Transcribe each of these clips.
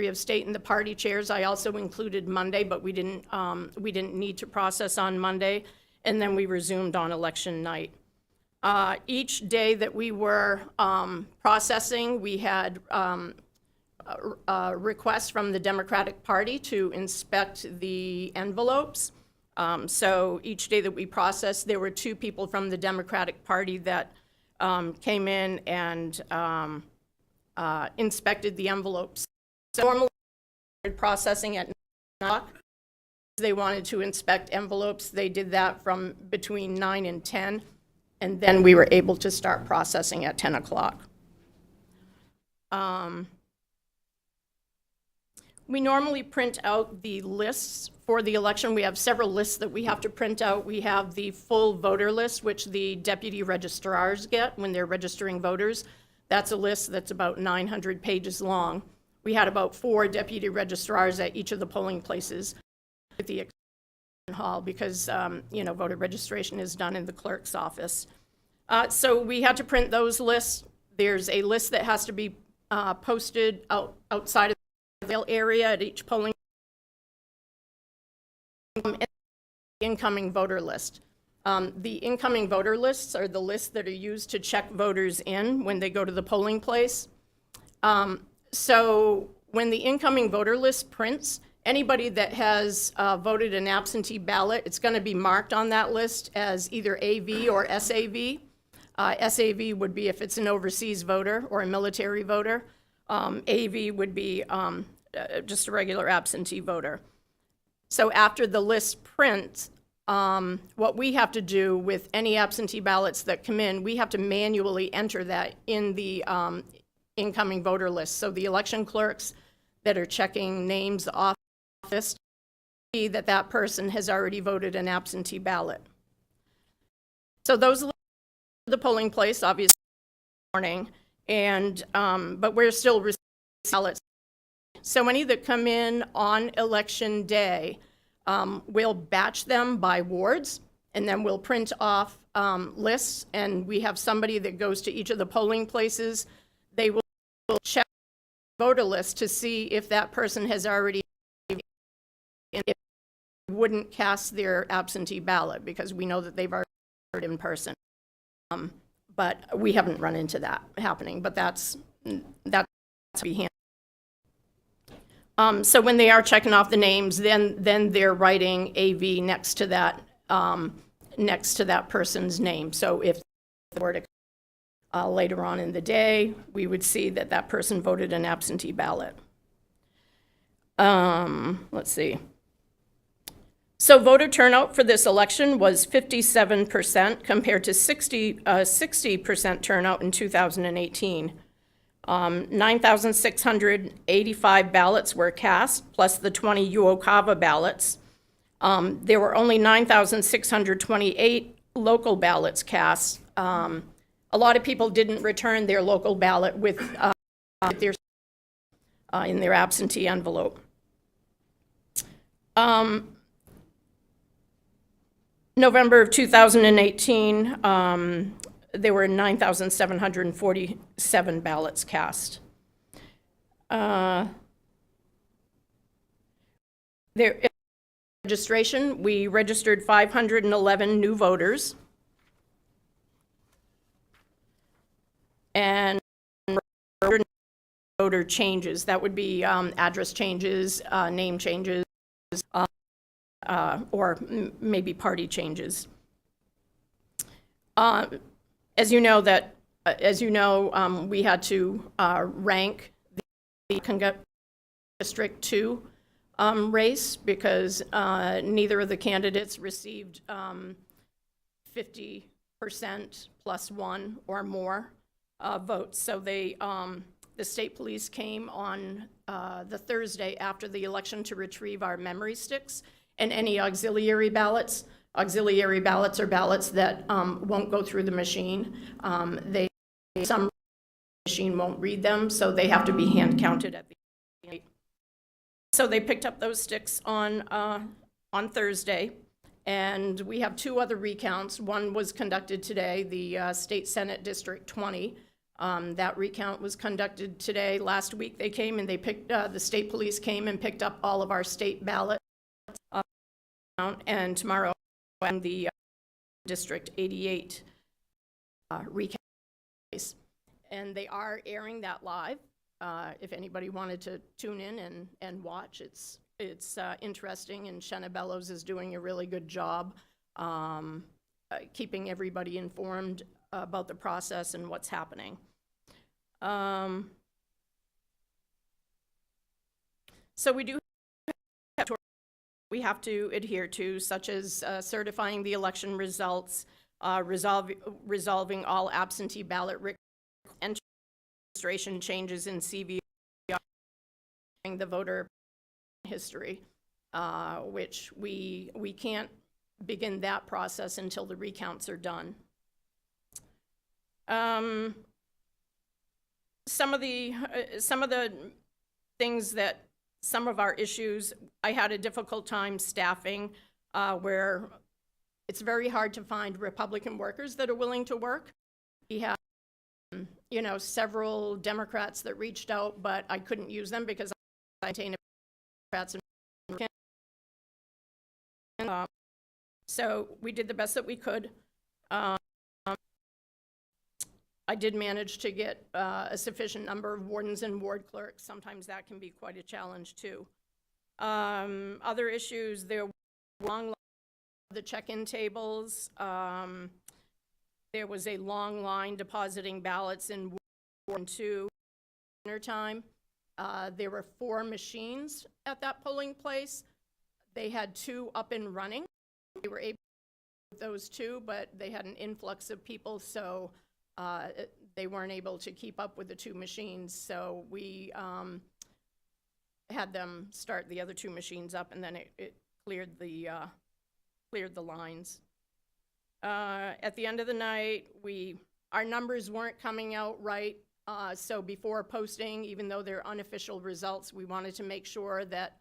of State and the party chairs. I also included Monday, but we didn't need to process on Monday, and then we resumed on election night. Each day that we were processing, we had requests from the Democratic Party to inspect the envelopes. So each day that we processed, there were 2 people from the Democratic Party that came in and inspected the envelopes. So normally, processing at 9 o'clock. They wanted to inspect envelopes. They did that from between 9 and 10, and then we were able to start processing at 10 o'clock. We normally print out the lists for the election. We have several lists that we have to print out. We have the full voter list, which the deputy registrars get when they're registering voters. That's a list that's about 900 pages long. We had about 4 deputy registrars at each of the polling places at the hall because, voter registration is done in the clerk's office. So we had to print those lists. There's a list that has to be posted outside of the area at each polling and the incoming voter list. The incoming voter lists are the lists that are used to check voters in when they go to the polling place. So when the incoming voter list prints, anybody that has voted an absentee ballot, it's going to be marked on that list as either AV or SAV. SAV would be if it's an overseas voter or a military voter. AV would be just a regular absentee voter. So after the list prints, what we have to do with any absentee ballots that come in, we have to manually enter that in the incoming voter list. So the election clerks that are checking names off the list see that that person has already voted an absentee ballot. So those are the polling place, obviously, morning, and but we're still receiving ballots. So any that come in on election day, we'll batch them by wards, and then we'll print off lists, and we have somebody that goes to each of the polling places. They will check the voter list to see if that person has already wouldn't cast their absentee ballot, because we know that they've already voted in person. But we haven't run into that happening, but that's be handled. So when they are checking off the names, then they're writing AV next to that person's name. So if they were to later on in the day, we would see that that person voted an absentee ballot. Let's see. So voter turnout for this election was 57% compared to 60% turnout in 2018. 9,685 ballots were cast, plus the 20 UOCAVA ballots. There were only 9,628 local ballots cast. A lot of people didn't return their local ballot with their in their absentee envelope. November of 2018, there were 9,747 ballots cast. Registration, we registered 511 new voters. And voter changes, that would be address changes, name changes, or maybe party changes. As you know, we had to rank the District 2 race because neither of the candidates received 50% plus 1 or more votes. So the state police came on the Thursday after the election to retrieve our memory sticks and any auxiliary ballots. Auxiliary ballots are ballots that won't go through the machine. Some machine won't read them, so they have to be hand counted at the end. So they picked up those sticks on Thursday, and we have 2 other recounts. One was conducted today, the State Senate District 20. That recount was conducted today. Last week they came and they picked, the state police came and picked up all of our state ballots. And tomorrow, the District 88 recount. And they are airing that live. If anybody wanted to tune in and watch, it's interesting, and Shenna Bellows is doing a really good job keeping everybody informed about the process and what's happening. So we do have to adhere to, such as certifying the election results, resolving all absentee ballot registration changes in CV, the voter history, which we can't begin that process until the recounts are done. Some of the things that, some of our issues, I had a difficult time staffing, where it's very hard to find Republican workers that are willing to work. We have, you know, several Democrats that reached out, but I couldn't use them because I maintain Democrats and so we did the best that we could. I did manage to get a sufficient number of wardens and ward clerks. Sometimes that can be quite a challenge too. Other issues, there were long lines at the check-in tables. There was a long line depositing ballots in Ward 2 dinner time. There were 4 machines at that polling place. They had 2 up and running. They were able to do those 2, but they had an influx of people, so they weren't able to keep up with the 2 machines. So we had them start the other 2 machines up, and then it cleared the lines. At the end of the night, our numbers weren't coming out right. So before posting, even though they're unofficial results, we wanted to make sure that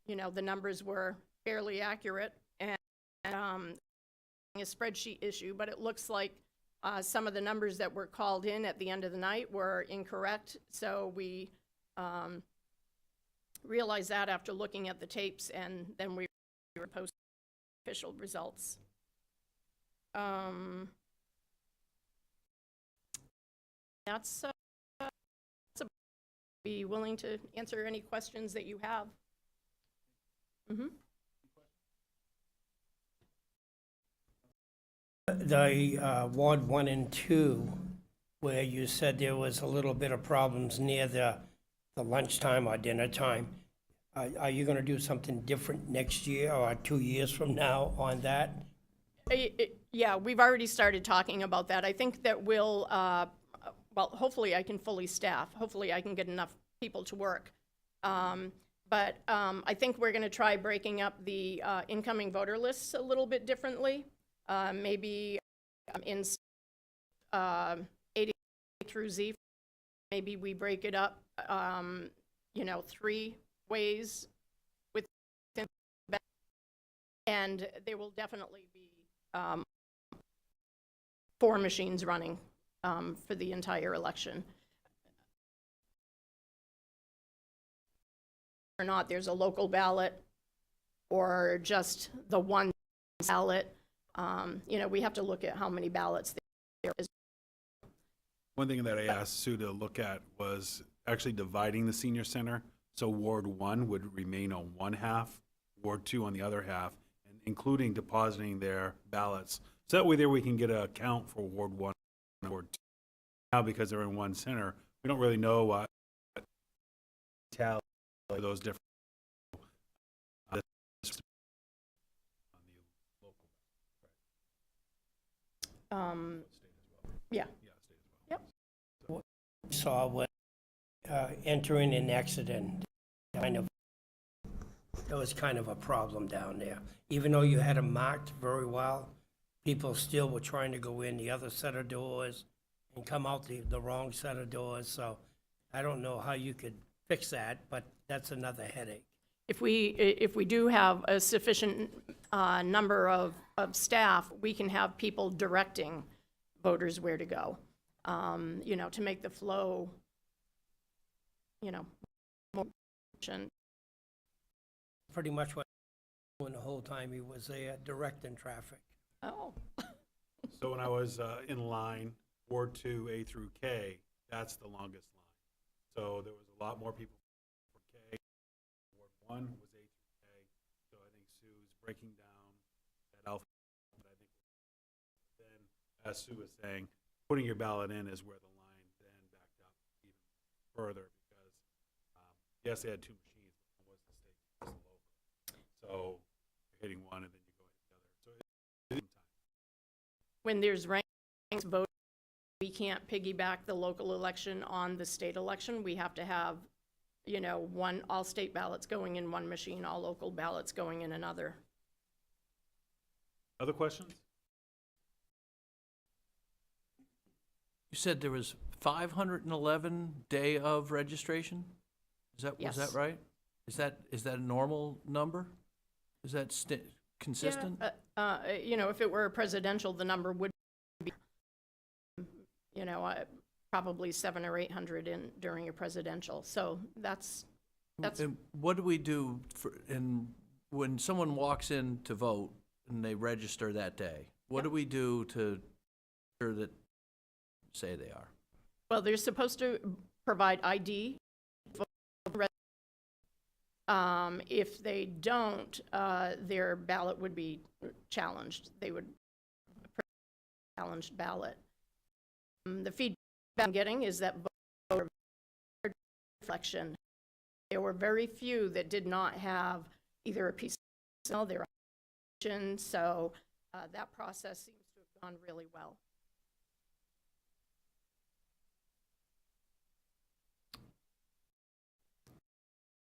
you know, the numbers were fairly accurate, and a spreadsheet issue, but it looks like some of the numbers that were called in at the end of the night were incorrect. So we realized that after looking at the tapes, and then we were posting official results. That's be willing to answer any questions that you have. Mm-hmm. The Ward 1 and 2, where you said there was a little bit of problems near the lunchtime or dinner time, are you going to do something different next year or 2 years from now on that? Yeah, we've already started talking about that. I think that we'll, well, hopefully I can fully staff. Hopefully I can get enough people to work. But I think we're going to try breaking up the incoming voter lists a little bit differently. Maybe in A through Z, maybe we break it up, you know, 3 ways within, and there will definitely be 4 machines running for the entire election. Or not, there's a local ballot or just the one ballot. You know, we have to look at how many ballots there is. One thing that I asked Sue to look at was actually dividing the senior center. So Ward 1 would remain on one half, Ward 2 on the other half, and including depositing their ballots. So that way there we can get a count for Ward 1 and Ward 2. Now, because they're in one center, we don't really know what tally those different. Yeah. Yep. Saw what entering and exiting, there was kind of a problem down there. Even though you had them marked very well, people still were trying to go in the other set of doors and come out the wrong set of doors. So I don't know how you could fix that, but that's another headache. If we do have a sufficient number of staff, we can have people directing voters where to go. to make the flow, more efficient. Pretty much what doing the whole time he was there, directing traffic. Oh, So when I was in line, Ward 2, A through K, that's the longest line. So there was a lot more people for K. Ward 1 was A through K. So I think Sue's breaking down that alphabet. But I think then, as Sue was saying, putting your ballot in is where the line then backed up even further because, yes, they had two machines, but one was the state, one was the local. So you're hitting one and then you go hit the other. So it's time. when there's ranked vote, we can't piggyback the local election on the state election. We have to have, all state ballots going in one machine, all local ballots going in another. Other questions? You said there was 511 day of registration? Was Yes. that right? Is that a normal number? Is that consistent? Yeah, if it were a presidential, the number would be, probably 700 or 800 during a presidential. So that's. And what do we do when someone walks in to vote and they register that day? What do we do to ensure that say they are? Well, they're supposed to provide ID. If they don't, their ballot would be challenged. They would challenged ballot. The feedback I'm getting is that voter reflection, there were very few that did not have either a piece of their option, so that process seems to have gone really well.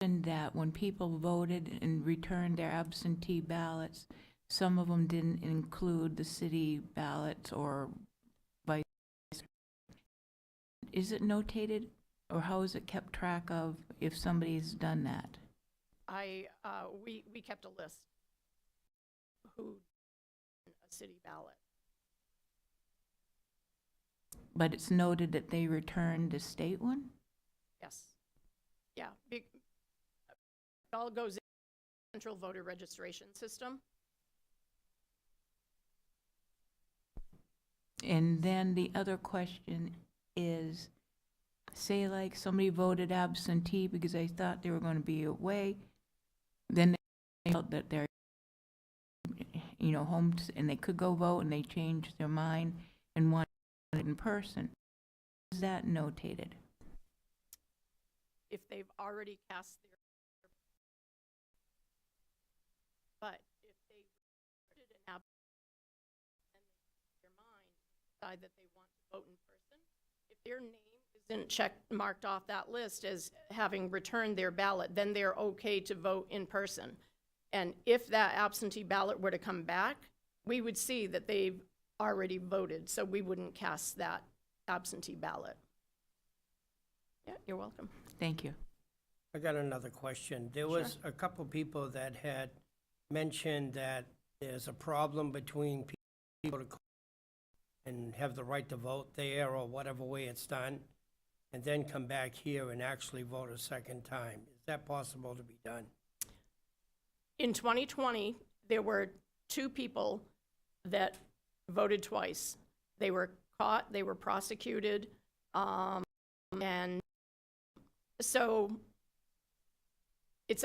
And that when people voted and returned their absentee ballots, some of them didn't include the city ballots or vice versa. Is it notated, or how is it kept track of if somebody's done that? We kept a list who a city ballot. But it's noted that they returned the state one? Yes. Yeah. It all goes in the central voter registration system. And then the other question is, say like somebody voted absentee because they thought they were going to be away, then they felt that they're, home and they could go vote and they changed their mind and wanted it in person. Is that notated? If they've already cast their, but if they voted an absentee and they change their mind, decide that they want to vote in person, if their name isn't marked off that list as having returned their ballot, then they're okay to vote in person. And if that absentee ballot were to come back, we would see that they've already voted, so we wouldn't cast that absentee ballot. Yeah, you're welcome. Thank you. I got another question. There was a couple people that had mentioned that there's a problem between people to call and have the right to vote there or whatever way it's done, and then come back here and actually vote a second time. Is that possible to be done? In 2020, there were 2 people that voted twice. They were caught, they were prosecuted, and so is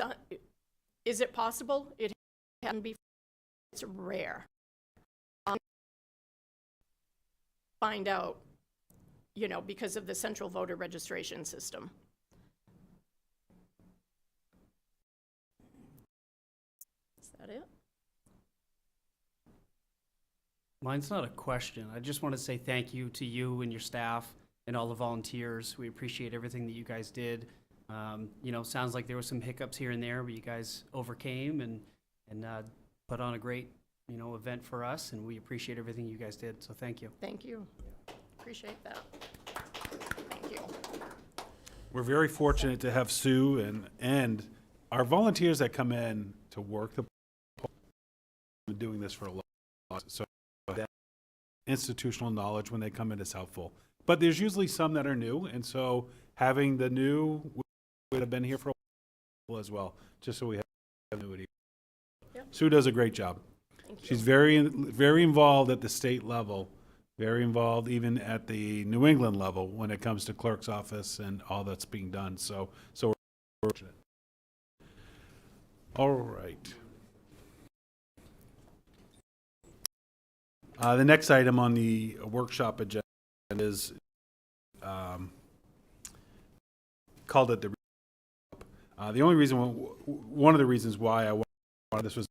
it possible? It can be. It's rare. Find out, because of the central voter registration system. Is that it? Mine's not a question. I just want to say thank you to you and your staff and all the volunteers. We appreciate everything that you guys did. Sounds like there were some hiccups here and there, but you guys overcame and put on a great, event for us, and we appreciate everything you guys did. So thank you. Thank you. Appreciate that. Thank you. We're very fortunate to have Sue and our volunteers that come in to work the poll. Been doing this for a long time, so that institutional knowledge when they come in is helpful. but there's usually some that are new, and so having the new would have been here for a while as well, just so we have continuity. Yep. Sue does a great job. Thank you. She's very involved at the state level, very involved even at the New England level when it comes to clerk's office and all that's being done. So we're fortunate. All right. The next item on the workshop agenda is called it the only reason, one of the reasons why I wanted this was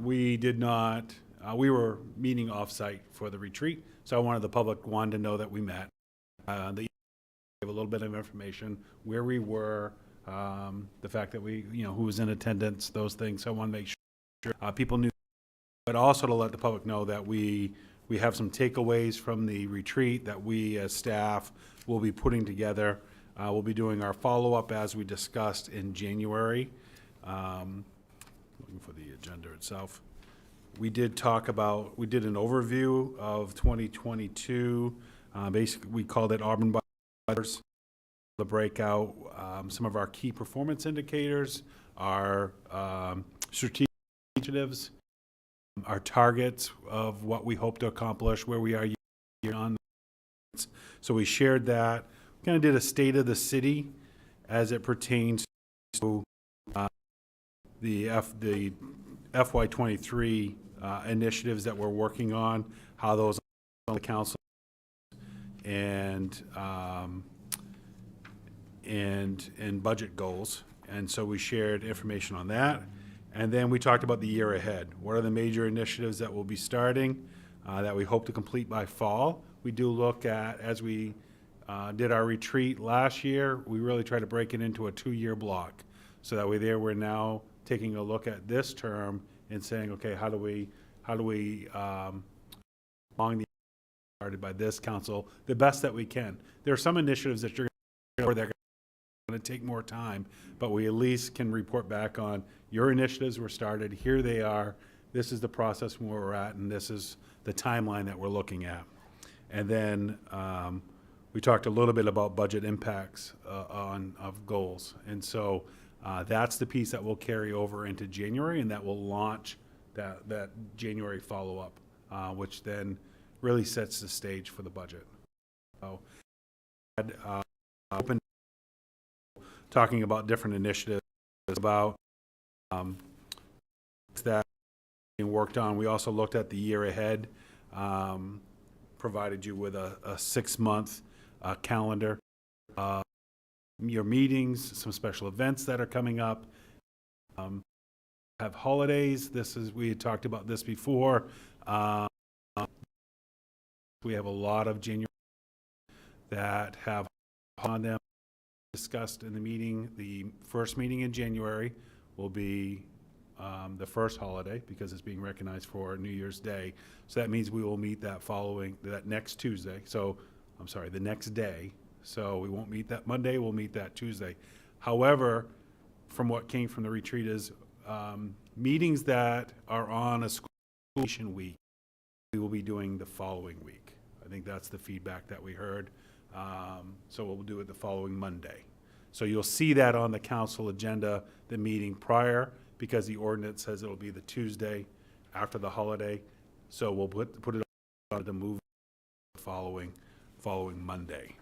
we did not, we were meeting off-site for the retreat, so I wanted the public to know that we met. That you gave a little bit of information, where we were, the fact that we, who was in attendance, those things. So I want to make sure people knew, but also to let the public know that we have some takeaways from the retreat that we as staff will be putting together. We'll be doing our follow-up as we discussed in January. Looking for the agenda itself. We did an overview of 2022. Basically, we called it Auburn Buyers. The breakout, some of our key performance indicators, our strategic initiatives, our targets of what we hope to accomplish, where we are year on. So we shared that. Kind of did a state of the city as it pertains to the FY23 initiatives that we're working on, how those on the council and budget goals. And so we shared information on that. And then we talked about the year ahead. What are the major initiatives that will be starting that we hope to complete by fall? We do look at, as we did our retreat last year, we really try to break it into a 2-year block. So that we're now taking a look at this term and saying, okay, how do we along the started by this council the best that we can. There are some initiatives that they're going to take more time, but we at least can report back on your initiatives were started, here they are, this is the process where we're at, and this is the timeline that we're looking at. And then we talked a little bit about budget impacts of goals. And so that's the piece that will carry over into January, and that will launch that January follow-up, which then really sets the stage for the budget. So open talking about different initiatives about that being worked on. We also looked at the year ahead, provided you with a 6-month calendar, your meetings, some special events that are coming up, have holidays. We had talked about this before. We have a lot of January that have on them discussed in the meeting. The first meeting in January will be the first holiday because it's being recognized for New Year's Day. So that means we will meet that next Tuesday. So, I'm sorry, the next day. So we won't meet that Monday, we'll meet that Tuesday. However, from what came from the retreat is meetings that are on a school vacation week, we will be doing the following week. I think that's the feedback that we heard. So we'll do it the following Monday. So you'll see that on the council agenda, the meeting prior, because the ordinance says it'll be the Tuesday after the holiday. So we'll put it on the move following Monday.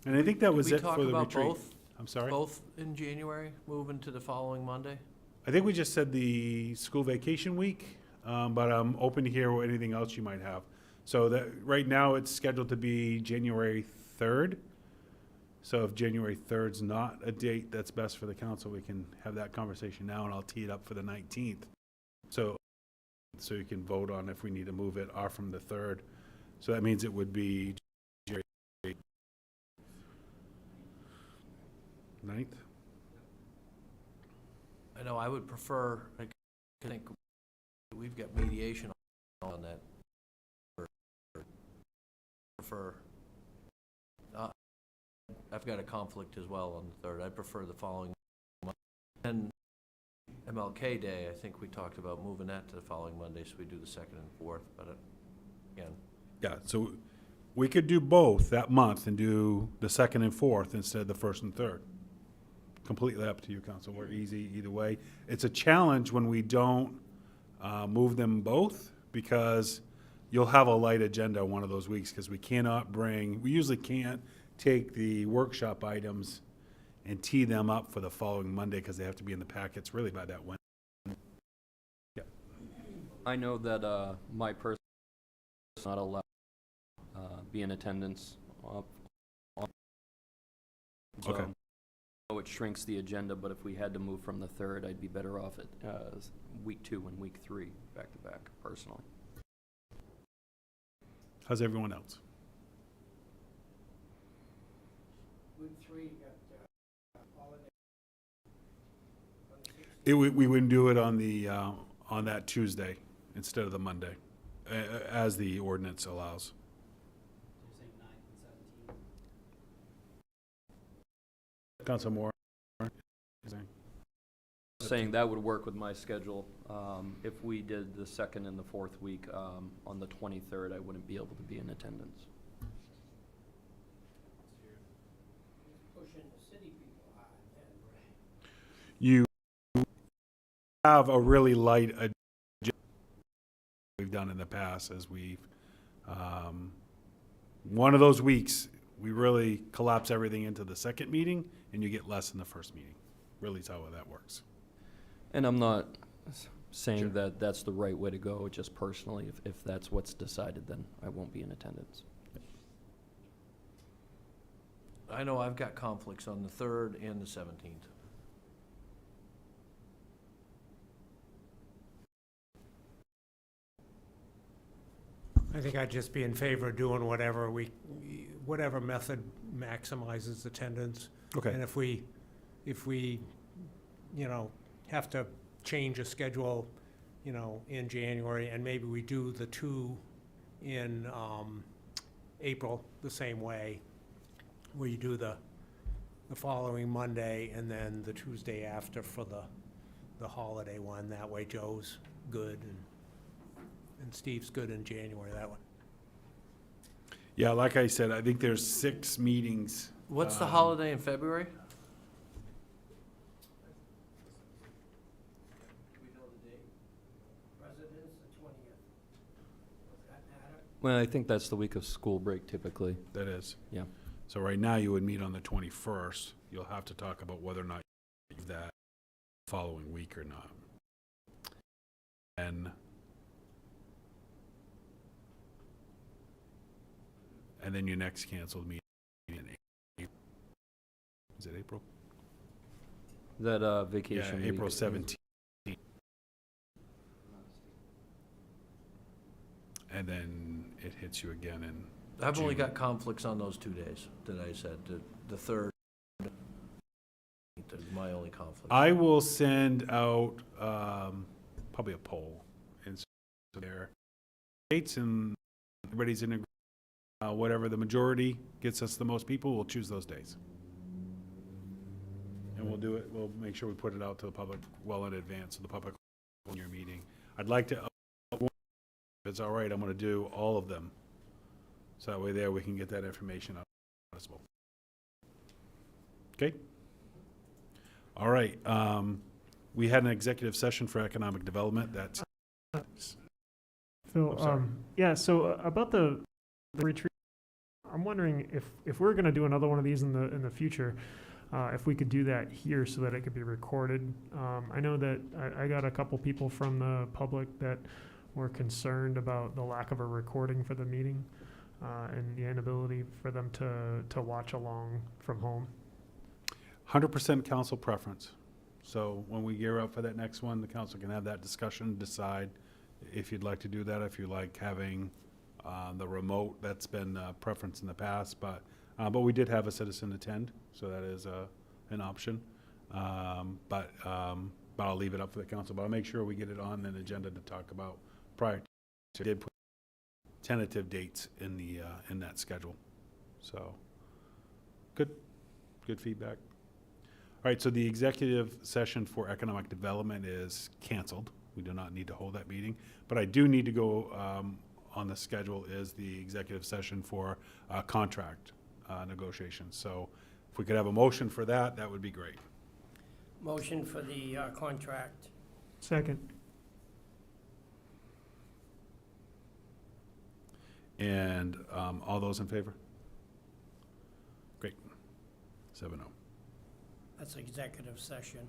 And I think that was it for the retreat. Did we talk about both? I'm sorry? Both in January, moving to the following Monday? I think we just said the school vacation week, but I'm open to hear anything else you might have. So that right now it's scheduled to be January 3rd. So if January 3rd's not a date that's best for the council, we can have that conversation now, and I'll tee it up for the 19th. So you can vote on if we need to move it off from the 3rd. So that means it would be January 9th. I know I would prefer, I think we've got mediation on that. I've got a conflict as well on the 3rd. I prefer the following month. And MLK Day, I think we talked about moving that to the following Monday, so we do the 2nd and 4th, but again. Yeah, so We could do both that month and do the 2nd and 4th instead of the 1st and 3rd. Completely up to you, council. We're easy either way. It's a challenge when we don't move them both, because you'll have a light agenda one of those weeks, because we usually can't take the workshop items and tee them up for the following Monday, because they have to be in the packets really by that Wednesday. I know that my person is not allowed be in attendance. So Okay. I know it shrinks the agenda, but if we had to move from the 3rd, I'd be better off at week 2 and week 3 back to back personally. How's everyone else? Week 3, you got holiday. We wouldn't do it on the, on that Tuesday instead of the Monday, as the ordinance allows. Council Moore? Saying that would work with my schedule. If we did the 2nd and the 4th week, on the 23rd, I wouldn't be able to be in attendance. Pushing the city people hard then, right? You have a really light agenda we've done in the past, as one of those weeks, we really collapse everything into the second meeting, and you get less in the first meeting. Really is how that works. And I'm not saying that that's the right way to go, just personally, if that's what's decided, then I won't be in attendance. I know I've got conflicts on the 3rd and the 17th. I think I'd just be in favor of doing whatever method maximizes attendance. Okay. And if we, have to change a schedule, in January, and maybe we do the 2 in, April the same way, where you do the following Monday and then the Tuesday after for the holiday one. That way Joe's good and Steve's good in January, that one. Yeah, like I said, I think there's 6 meetings. What's the holiday in February? President's the 20th. Does that matter? Well, I think that's the week of school break typically. That is. Yeah. So right now, you would meet on the 21st. You'll have to talk about whether or not you leave that following week or not. And then your next canceled meeting in April. Is it April? That Yeah, vacation week. April 17th. And then it hits you again in I've only June. got conflicts on those 2 days that I said, the 3rd. Is my only conflict. I will send out probably a poll and so there dates, and everybody's in agreement. Whatever the majority gets us the most people, we'll choose those days. And we'll do it, we'll make sure we put it out to the public well in advance of the public in your meeting. I'd like to, if it's all right, I'm gonna do all of them. So that way there we can get that information out as possible. Okay? All right, we had an executive session for economic development, that's, Phil, I'm sorry. yeah, so about the retreat, I'm wondering if we're gonna do another one of these in the future, if we could do that here so that it could be recorded. I know that I got a couple people from the public that were concerned about the lack of a recording for the meeting, and the inability for them to watch along from home. 100% council preference. So when we gear up for that next one, the council can have that discussion, decide if you'd like to do that, if you like having the remote. That's been a preference in the past, but we did have a citizen attend, so that is an option. But I'll leave it up for the council, but I'll make sure we get it on an agenda to talk about prior to, did put tentative dates in in that schedule. So, good feedback. All right, so the executive session for economic development is canceled. We do not need to hold that meeting, but I do need to go on the schedule is the executive session for contract negotiations. So if we could have a motion for that, that would be great. Motion for the contract. Second. And all those in favor? Great. 7-0. That's executive session.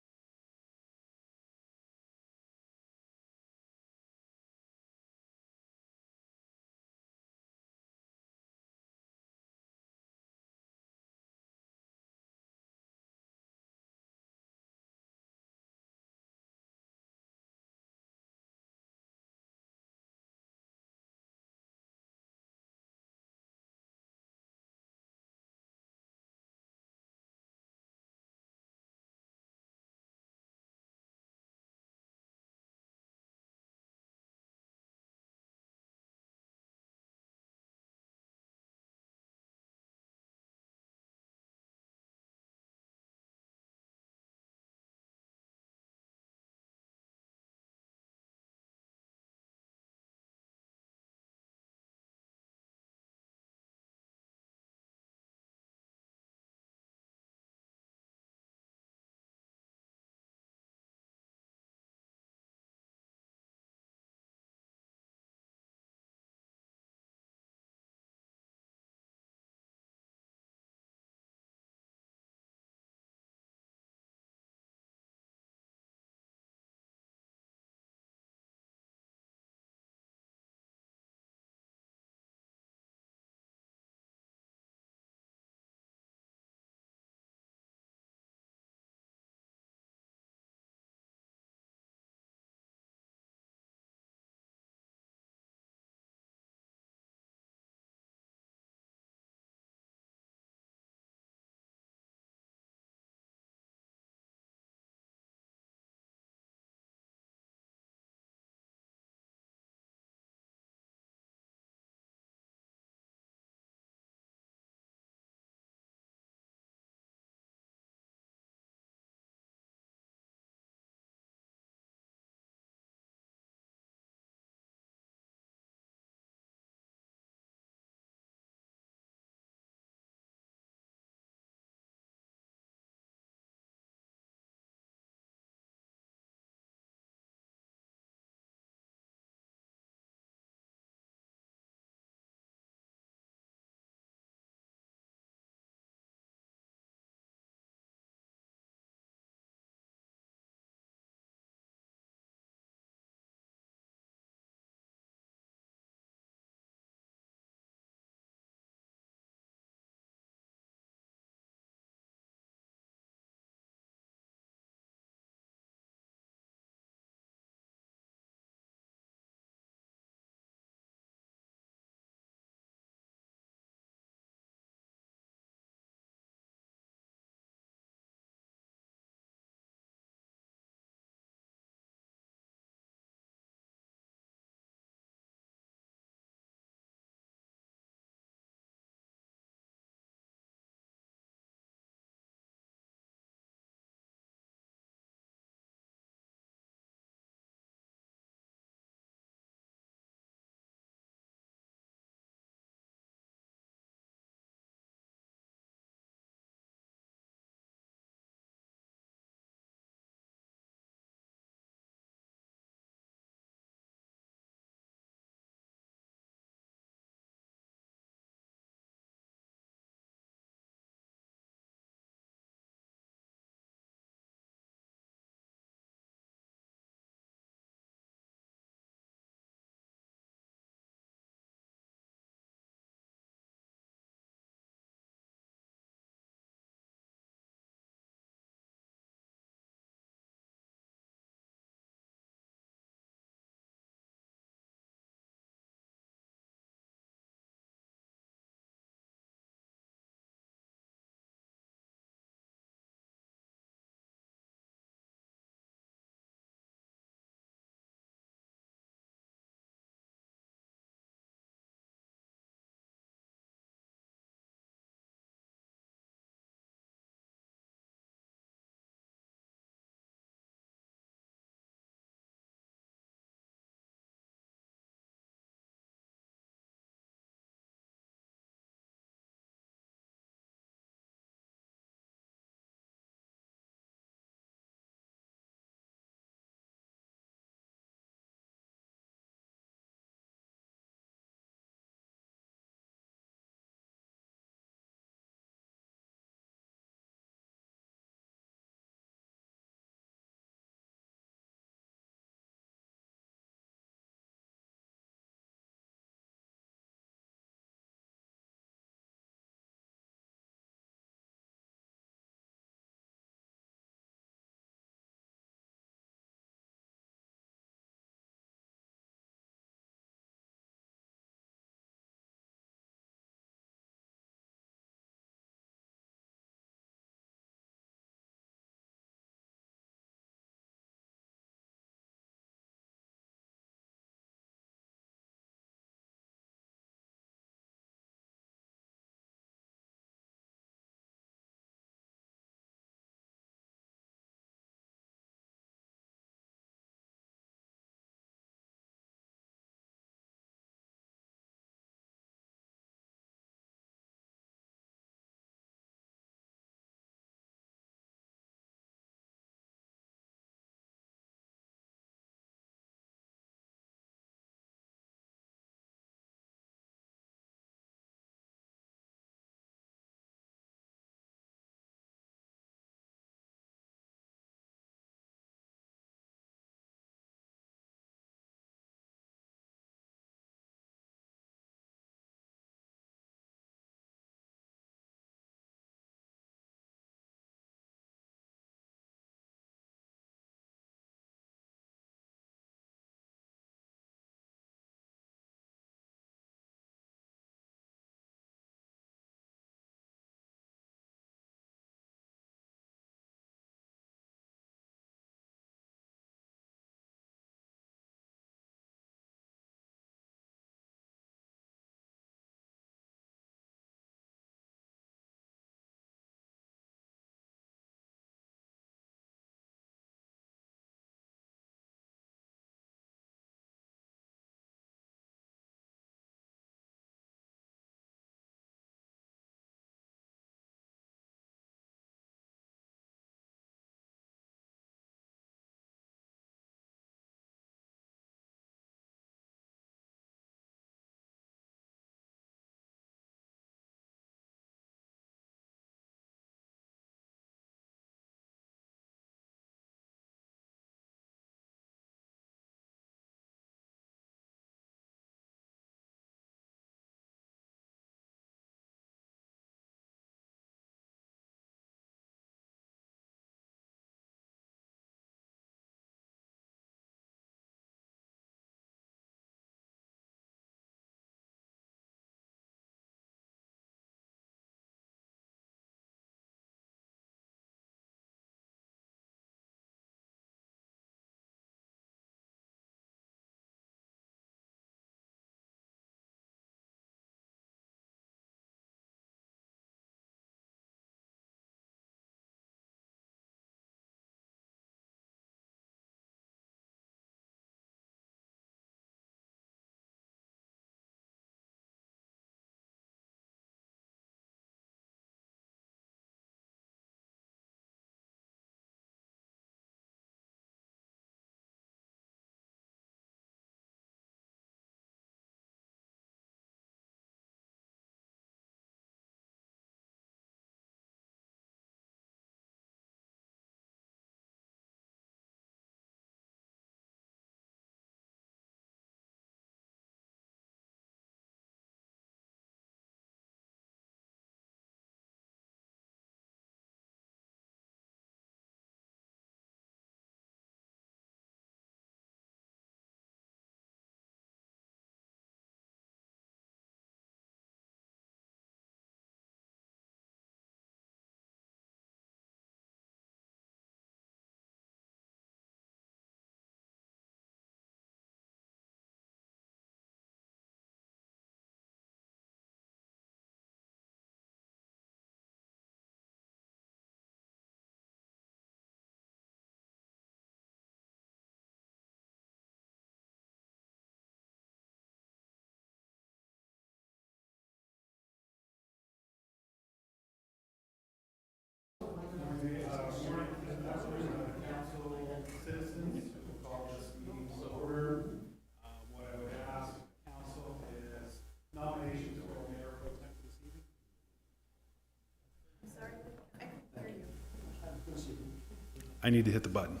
I need to hit the button.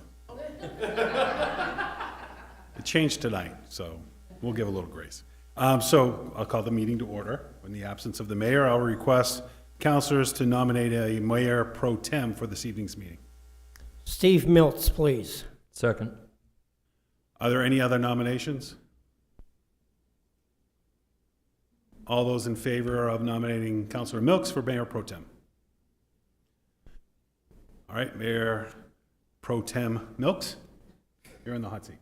It changed tonight, so we'll give a little grace. So I'll call the meeting to order. In the absence of the mayor, I'll request councilors to nominate a mayor pro tem for this evening's meeting. Steve Miltz, please. Second. Are there any other nominations? All those in favor of nominating Councilor Milks for mayor pro tem? All right, Mayor Pro Tem Milks, you're in the hot seat.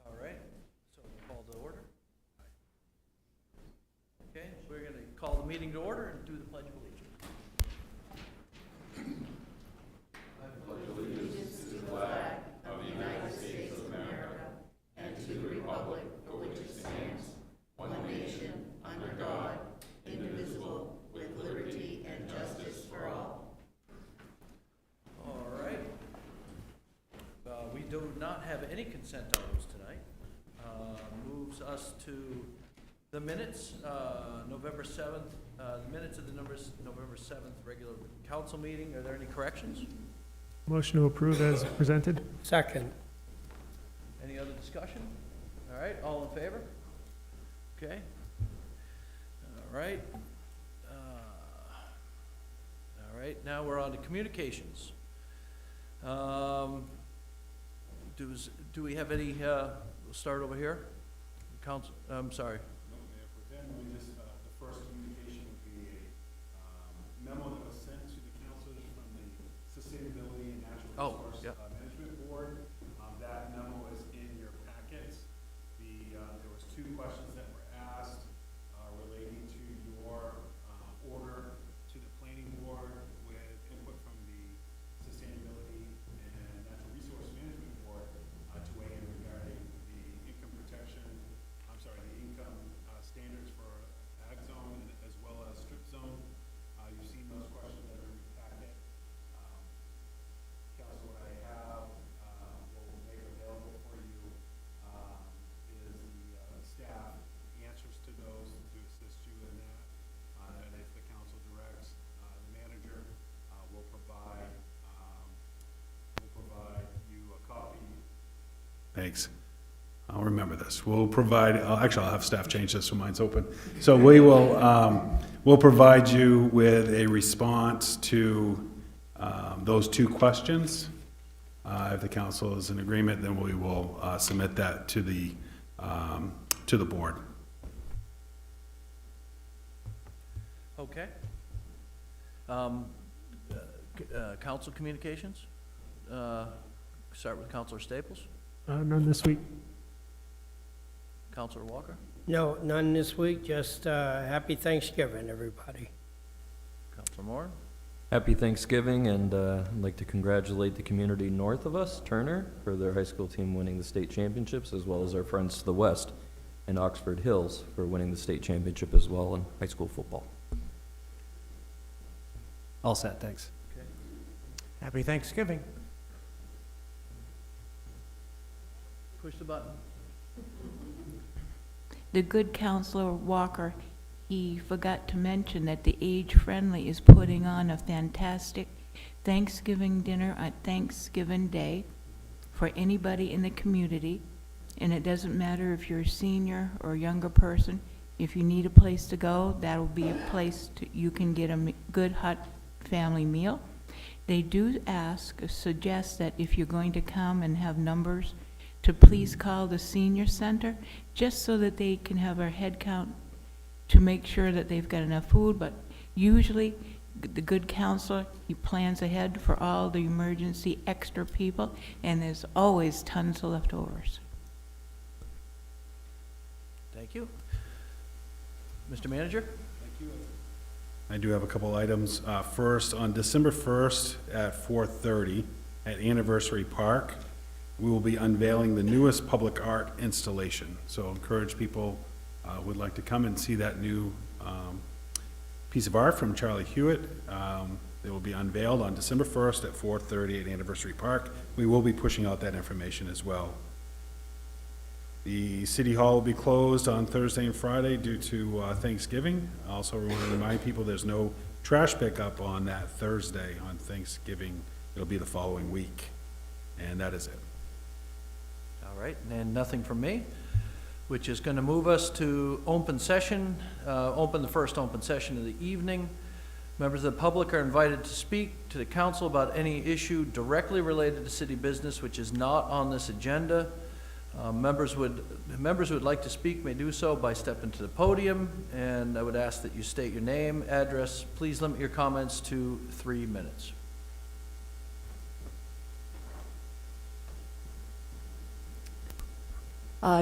All right, so call to order. Okay, we're going to call the meeting to order and do the pledge of allegiance. All right. We do not have any consent items tonight. Moves us to the minutes, November 7th, the minutes of the November 7th regular council meeting. Are there any corrections? Motion to approve as presented? Second. Any other discussion? All right, all in favor? Okay. All right. All right, now we're on to communications. Do we have any, we'll start over here? Council, I'm sorry. No, Mayor Pro Tem, we just, the first communication would be a memo that was sent to the councilors from the Sustainability and Natural Resource Management Board. That memo is in your packets. There was two questions that were asked relating to your order to the planning board with input from the Sustainability and Natural Resource Management Board to weigh in regarding the income protection, the income standards for ag zone as well as strip zone. You've seen those questions that are in your packet. Council, what I have will make available for you is the staff answers to those to assist you in that. And if the council directs, the manager will provide you a copy. Thanks. I'll remember this. We'll provide, actually, I'll have staff change this so mine's open. So we will, we'll provide you with a response to those two questions. If the council is in agreement, then we will submit that to the board. Okay. Council communications? Start with Councilor Staples. None this week. Councilor Walker. No, none this week, just happy Thanksgiving, everybody. Councilor Moore. Happy Thanksgiving, and I'd like to congratulate the community north of us, Turner, for their high school team winning the state championships, as well as our friends to the west in Oxford Hills for winning the state championship as well in high school football. All set, thanks. Okay. Happy Thanksgiving. Push the button. The good Counselor Walker, he forgot to mention that the Age Friendly is putting on a fantastic Thanksgiving dinner on Thanksgiving Day for anybody in the community. And it doesn't matter if you're a senior or a younger person. If you need a place to go, that'll be a place you can get a good hot family meal. They do suggest that if you're going to come and have numbers, to please call the senior center, just so that they can have a head count to make sure that they've got enough food. But usually, the good counselor, he plans ahead for all the emergency extra people, and there's always tons of leftovers. Thank you. Mr. Manager? I do have a couple items. First, on December 1st at 4:30 at Anniversary Park, we will be unveiling the newest public art installation. So encourage people would like to come and see that new piece of art from Charlie Hewitt. It will be unveiled on December 1st at 4:30 at Anniversary Park. We will be pushing out that information as well. The City Hall will be closed on Thursday and Friday due to Thanksgiving. Also, we want to remind people there's no trash pickup on that Thursday on Thanksgiving. It'll be the following week, and that is it. All right, and nothing from me, which is going to move us to open session, open the first open session of the evening. Members of the public are invited to speak to the council about any issue directly related to city business which is not on this agenda. Members who would like to speak may do so by stepping to the podium, and I would ask that you state your name, address. Please limit your comments to 3 minutes.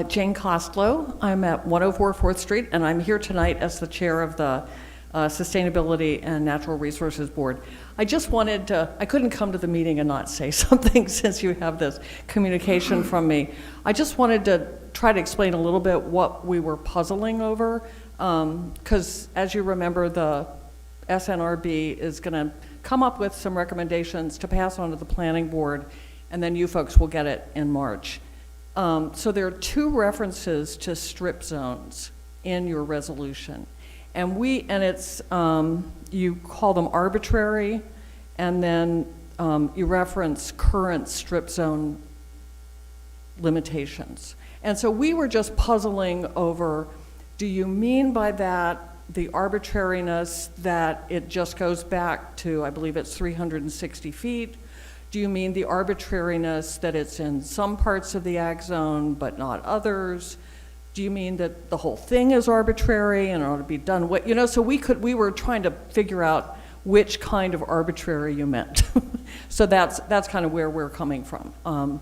Jane Costello. I'm at 104 4th Street, and I'm here tonight as the chair of the Sustainability and Natural Resources Board. I just wanted to, I couldn't come to the meeting and not say something since you have this communication from me. I just wanted to try to explain a little bit what we were puzzling over, because as you remember, the SNRB is going to come up with some recommendations to pass on to the planning board, and then you folks will get it in March. So there are 2 references to strip zones in your resolution. And it's, you call them arbitrary, and then you reference current strip zone limitations. And so we were just puzzling over, do you mean by that the arbitrariness that it just goes back to, I believe it's 360 feet? Do you mean the arbitrariness that it's in some parts of the ag zone but not others? Do you mean that the whole thing is arbitrary and it ought to be done? What, you know, so we were trying to figure out which kind of arbitrary you meant. So that's kind of where we're coming from.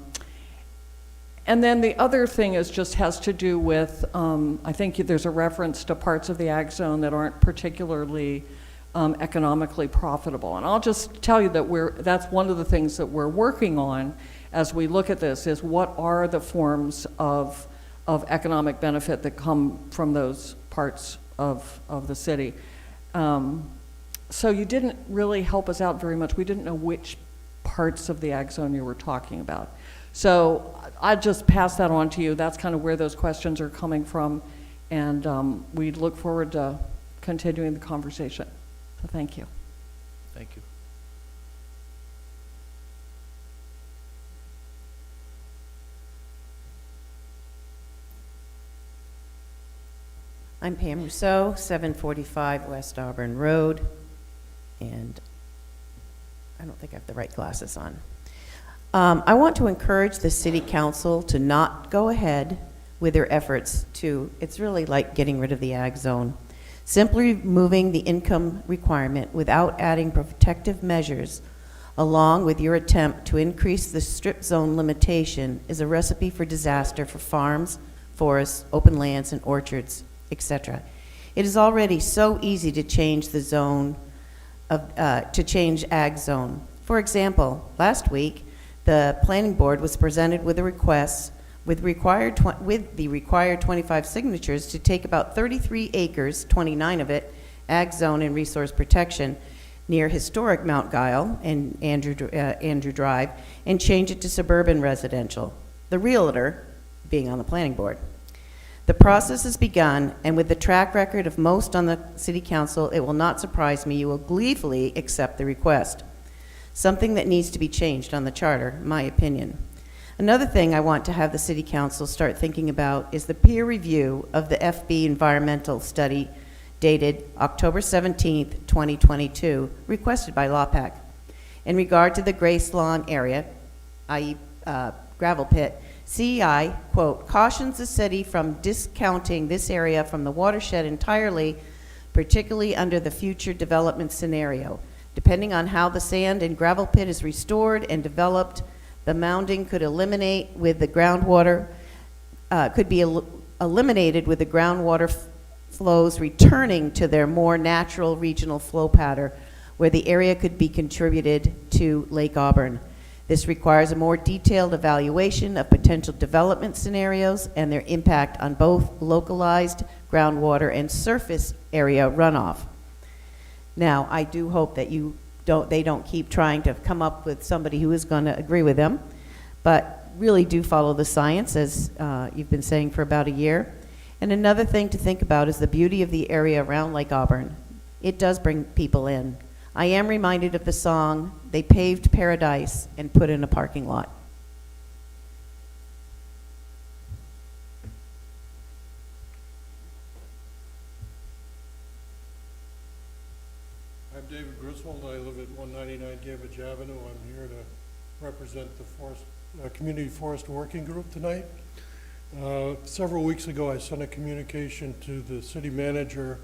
And then the other thing has to do with, I think there's a reference to parts of the ag zone that aren't particularly economically profitable. And I'll just tell you that that's one of the things that we're working on as we look at this, is what are the forms of economic benefit that come from those parts of the city. So you didn't really help us out very much. We didn't know which parts of the ag zone you were talking about. So I just pass that on to you. That's kind of where those questions are coming from, and we look forward to continuing the conversation. So thank you. Thank you. I'm Pam Rousseau, 745 West Auburn Road, and I don't think I have the right glasses on. I want to encourage the City Council to not go ahead with their efforts to, it's really like getting rid of the ag zone. Simply removing the income requirement without adding protective measures along with your attempt to increase the strip zone limitation is a recipe for disaster for farms, forests, open lands, and orchards, etc. It is already so easy to change the zone to change ag zone. For example, last week, the planning board was presented with a request with the required 25 signatures to take about 33 acres, 29 of it, ag zone and resource protection near historic Mount Guile and Andrew Drive, and change it to suburban residential. The realtor being on the planning board. The process has begun, and with the track record of most on the City Council, it will not surprise me you will gleefully accept the request. Something that needs to be changed on the charter, in my opinion. Another thing I want to have the City Council start thinking about is the peer review of the FB environmental study dated October 17th, 2022, requested by LawPAC. In regard to the Grace Lawn area, i.e. gravel pit, CEI, quote, cautions the city from discounting this area from the watershed entirely, particularly under the future development scenario. Depending on how the sand and gravel pit is restored and developed, the mounding could eliminate with the groundwater, eliminated with the groundwater flows returning to their more natural regional flow pattern, where the area could be contributed to Lake Auburn. This requires a more detailed evaluation of potential development scenarios and their impact on both localized groundwater and surface area runoff. Now, I do hope that they don't keep trying to come up with somebody who is going to agree with them, but really do follow the science, as you've been saying for about a year. And another thing to think about is the beauty of the area around Lake Auburn. It does bring people in. I am reminded of the song, "They paved paradise and put in a parking lot." I'm David Griswold. I live at 199 Gavage Avenue. I'm here to represent the Community Forest Working Group tonight. Several weeks ago, I sent a communication to the city manager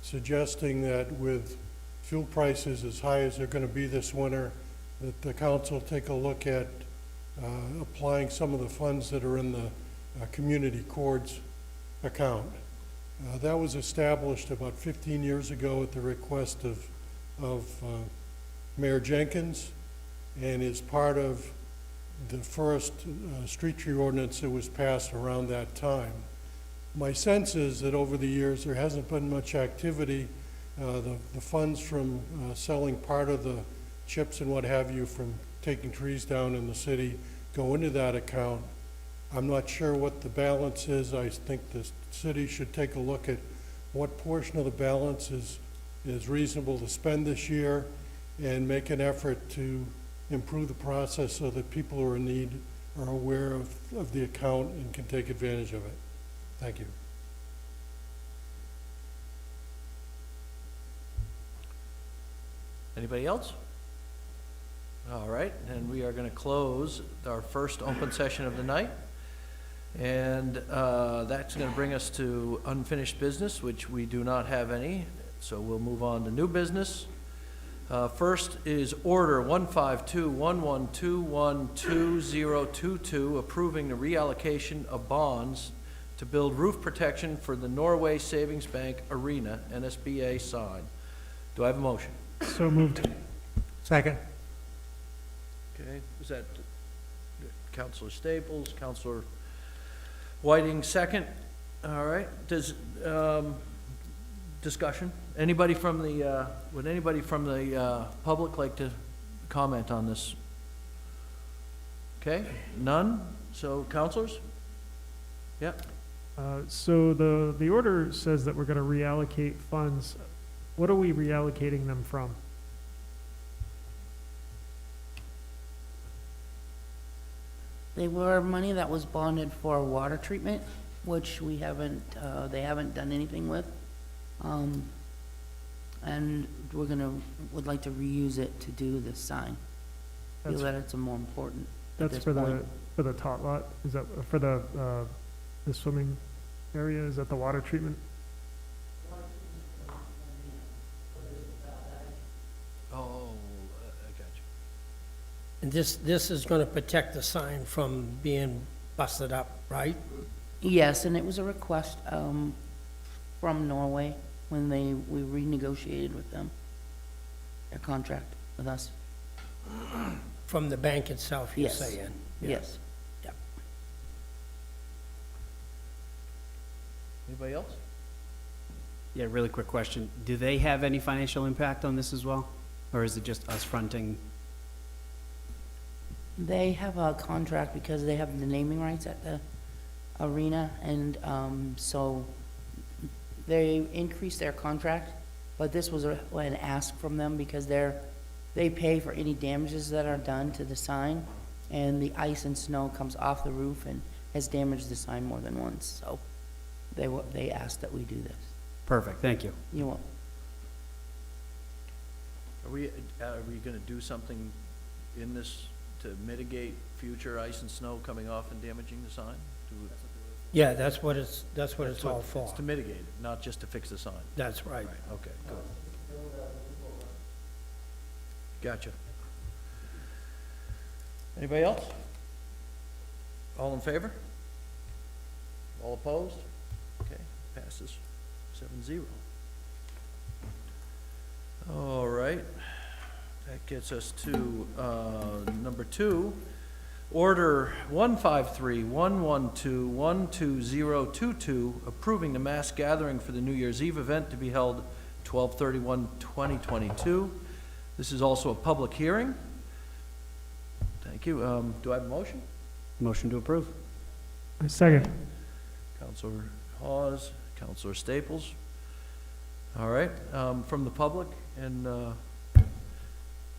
suggesting that with fuel prices as high as they're going to be this winter, that the council take a look at applying some of the funds that are in the community courts account. That was established about 15 years ago at the request of Mayor Jenkins, and is part of the first street tree ordinance that was passed around that time. My sense is that over the years there hasn't been much activity. The funds from selling part of the chips and what have you from taking trees down in the city go into that account. I'm not sure what the balance is. I think the city should take a look at what portion of the balance is reasonable to spend this year and make an effort to improve the process so that people who are in need are aware of the account and can take advantage of it. Thank you. Anybody else? All right, and we are going to close our first open session of the night. And that's going to bring us to unfinished business, which we do not have any. So we'll move on to new business. First is Order 15211212022, approving the reallocation of bonds to build roof protection for the Norway Savings Bank Arena, NSBA sign. Do I have a motion? So moved. Second. Okay, is that Counselor Staples, Counselor Whiting, second? All right, does, discussion? Anybody from the, would anybody from the public like to comment on this? Okay, none? So, counselors? Yep. So the order says that we're gonna reallocate funds. What are we reallocating them from? They were money that was bonded for water treatment, which we haven't, they haven't done anything with. And would like to reuse it to do the sign. Feel That's- that it's a more important at That's this for point. the tot lot? Is that for the swimming area? Is that the water treatment? Oh, I got you. And this is gonna protect the sign from being busted up, right? Yes, and it was a request, from Norway when we renegotiated with them, their contract with us. From the bank itself, you're Yes. saying? Yes. Anybody else? Yeah, really quick question. Do they have any financial impact on this as well? Or is it just us fronting? They have a contract because they have the naming rights at the arena, and so they increased their contract, but this was an ask from them because they pay for any damages that are done to the sign, and the ice and snow comes off the roof and has damaged the sign more than once, so they asked that we do this. Perfect, thank you. You want, Are we gonna do something in this to mitigate future ice and snow coming off and damaging the sign? Yeah, that's what it's all for. It's to mitigate it, not just to fix the sign. That's right. Okay, good. Gotcha. Anybody else? All in favor? All opposed? Okay, passes 7-0. All right, that gets us to number 2, Order 153-112-12022, approving the mass gathering for the New Year's Eve event to be held 12/31/2022. This is also a public hearing. Thank you. Do I have a motion? Motion to approve. A second. Counselor Hawes, Counselor Staples. All right, from the public, and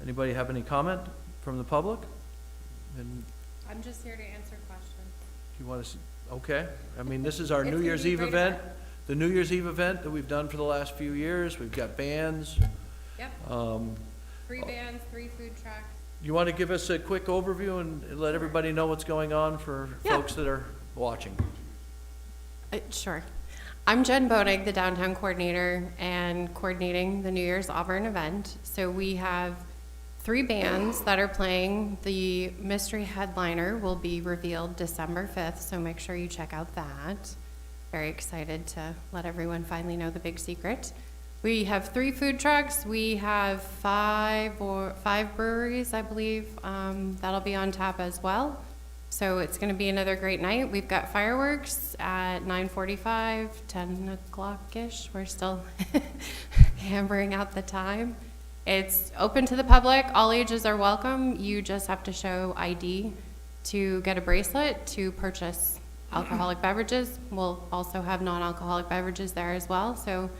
anybody have any comment from the public? And I'm just here to answer questions. do you want to, okay, I mean, this is our It's New gonna Year's be a Eve great event, event. the New Year's Eve event that we've done for the last few years. We've got bands. Yep, 3 bands, 3 food trucks. You want to give us a quick overview and let everybody know what's going on for Yeah. folks that are watching? Sure. I'm Jen Bodig, the downtown coordinator, and coordinating the New Year's Auburn event. So we have 3 bands that are playing. The mystery headliner will be revealed December 5th, so make sure you check out that. Very excited to let everyone finally know the big secret. We have 3 food trucks. We have 5 breweries, I believe, that'll be on tap as well. So it's going to be another great night. We've got fireworks at 9:45, 10 o'clock-ish. We're still hammering out the time. It's open to the public. All ages are welcome. You just have to show ID to get a bracelet to purchase alcoholic beverages. We'll also have non-alcoholic beverages there as well. So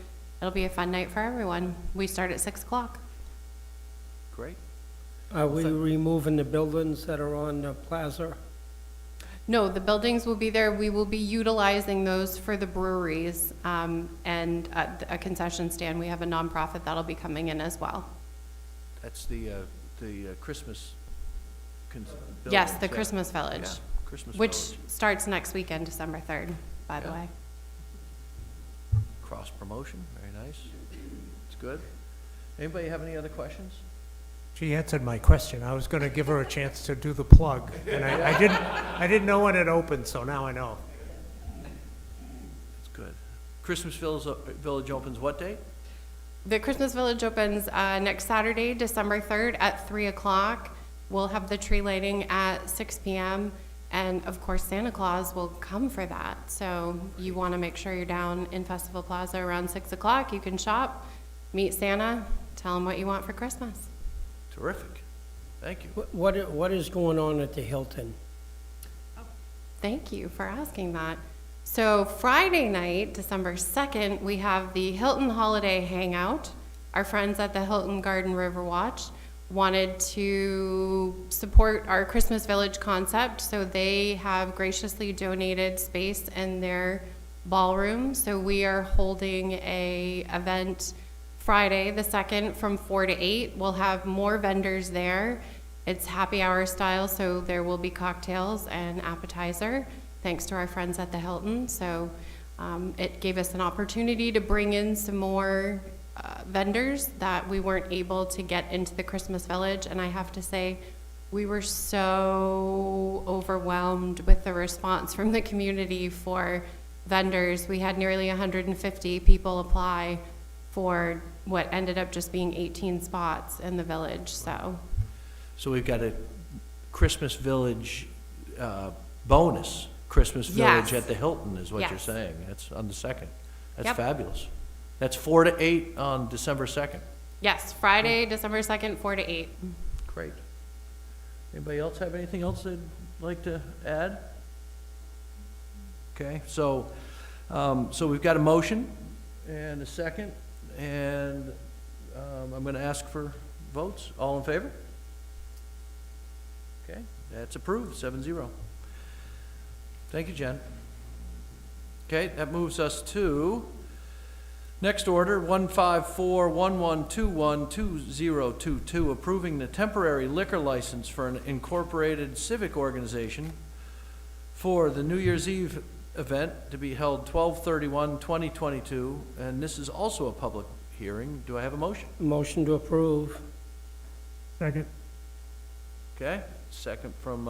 it'll be a fun night for everyone. We start at 6 o'clock. Great. Are we removing the buildings that are on the plaza? No, the buildings will be there. We will be utilizing those for the breweries, and a concession stand. We have a nonprofit that'll be coming in as well. That's the Christmas. Yes, buildings, the yeah. Christmas Village, Yeah, Christmas which Village. starts next weekend, December 3rd, by the Yeah. way. Cross promotion, very nice. It's good. Anybody have any other questions? She answered my question. I was gonna give her a chance to do the plug, and I didn't know when it opened, so now I know. That's good. Christmas Village opens what date? The Christmas Village opens next Saturday, December 3rd at 3 o'clock. We'll have the tree lighting at 6 p.m. And of course, Santa Claus will come for that. So you want to make sure you're down in Festival Plaza around 6 o'clock. You can shop, meet Santa, tell him what you want for Christmas. Terrific. Thank you. What is going on at the Hilton? Thank you for asking that. So Friday night, December 2nd, we have the Hilton Holiday Hangout. Our friends at the Hilton Garden River Watch wanted to support our Christmas Village concept, so they have graciously donated space in their ballroom. So we are holding a event Friday the 2nd from 4 to 8. We'll have more vendors there. It's happy hour style, so there will be cocktails and appetizer, thanks to our friends at the Hilton. So it gave us an opportunity to bring in some more vendors that we weren't able to get into the Christmas Village. And I have to say, we were so overwhelmed with the response from the community for vendors. We had nearly 150 people apply for what ended up just being 18 spots in the village, so. So we've got a Christmas Village bonus, Christmas Village Yes. at the Hilton is what you're Yes. saying. That's on the 2nd. That's Yep. fabulous. That's 4 to 8 on December 2nd. Yes, Friday, December 2nd, 4 to 8. Great. Anybody else have anything else they'd like to add? Okay, so we've got a motion and a second, and I'm gonna ask for votes. All in favor? Okay, that's approved, 7-0. Thank you, Jen. Okay, that moves us to next order, 154-1121-2022, approving the temporary liquor license for an incorporated civic organization for the New Year's Eve event to be held 12/31/2022, and this is also a public hearing. Do I have a motion? Motion to approve. Second. Okay, second from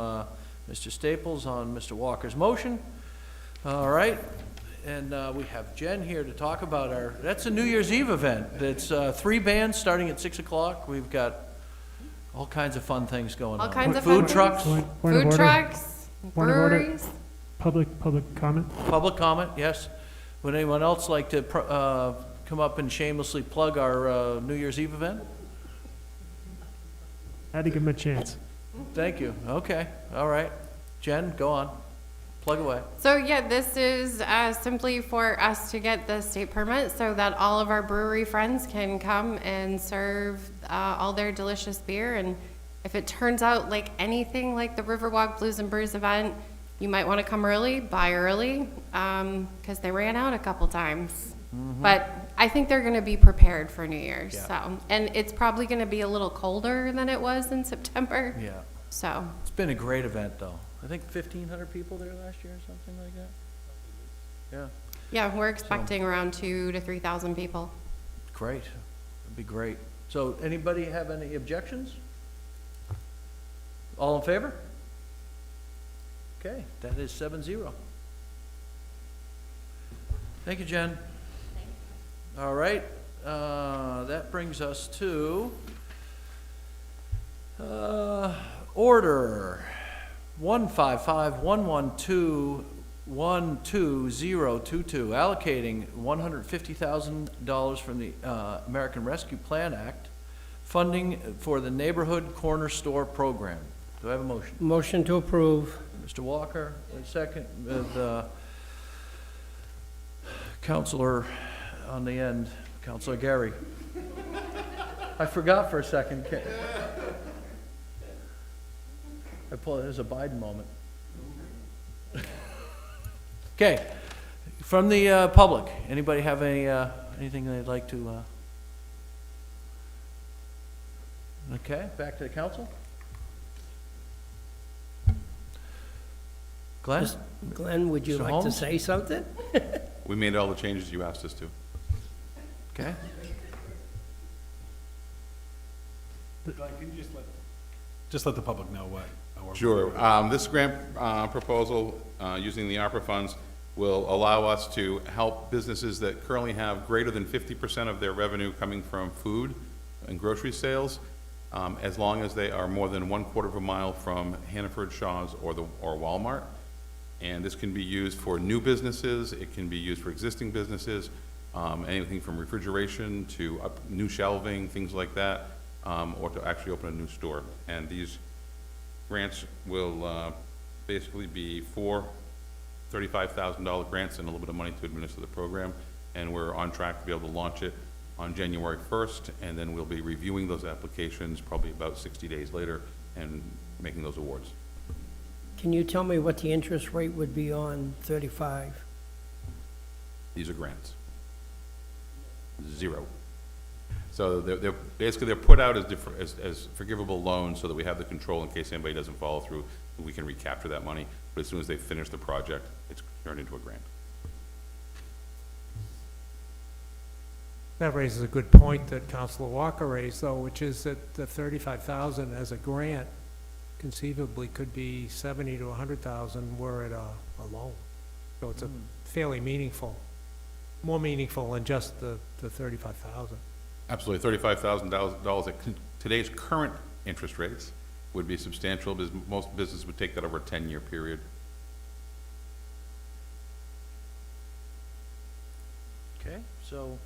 Mr. Staples on Mr. Walker's motion. All right, and we have Jen here to talk about that's a New Year's Eve event. It's 3 bands starting at 6 o'clock. We've got All kinds of fun things going on. All kinds of Food fun trucks, Point of Food order. trucks, Point of order. breweries. Public comment? public comment, yes. Would anyone else like to come up and shamelessly plug our New Year's Eve event? Had to give him a chance. Thank you. Okay, all right. Jen, go on. Plug away. So yeah, this is simply for us to get the state permit so that all of our brewery friends can come and serve all their delicious beer. And if it turns out like anything like the Riverwalk Blues and Brews event, you might want to come early, buy early, because they ran out a couple times. But I think they're going to be prepared for New Year's. Yeah. So, and it's probably going to be a little colder than it was in September. Yeah. So, It's been a great event, though. I think 1,500 people there last year or something like that. Yeah, yeah, we're expecting around 2,000 to 3,000 people. great. It'd be great. So anybody have any objections? All in favor? Okay, that is 7-0. Thank you, Jen. All right, that brings us to order 155-112-12022, allocating $150,000 from the American Rescue Plan Act, funding for the Neighborhood Corner Store Program. Do I have a motion? Motion to approve. Mr. Walker, a second, with Counselor on the end, Counselor Gary. I forgot for a second. I pulled it as a Biden moment. Okay, from the public, anybody have any, anything they'd like to, okay, back to the council? Glenn? Glenn, would you Mr. like to Holmes? say something? We made all the changes you asked us to. Okay. Just let the public know what. we're- Sure. This grant proposal, using the ARPA funds, will allow us to help businesses that currently have greater than 50% of their revenue coming from food and grocery sales, as long as they are more than 1/4 of a mile from Hannaford, Shaw's, or Walmart. And this can be used for new businesses, it can be used for existing businesses, anything from refrigeration to new shelving, things like that, or to actually open a new store. And these grants will basically be 4 $35,000 grants and a little bit of money to administer the program. And we're on track to be able to launch it on January 1st, and then we'll be reviewing those applications probably about 60 days later and making those awards. Can you tell me what the interest rate would be on 35? These are grants. 0. So they're basically, they're put out as forgivable loans so that we have the control in case anybody doesn't follow through, we can recapture that money. But as soon as they finish the project, it's turned into a grant. That raises a good point that Councilor Walker raised, though, which is that the 35,000 as a grant conceivably could be 70 to 100,000 were it a loan. So it's a fairly meaningful, more meaningful than just the 35,000. Absolutely, $35,000 at today's current interest rates would be substantial, because most businesses would take that over a 10-year period. Okay, so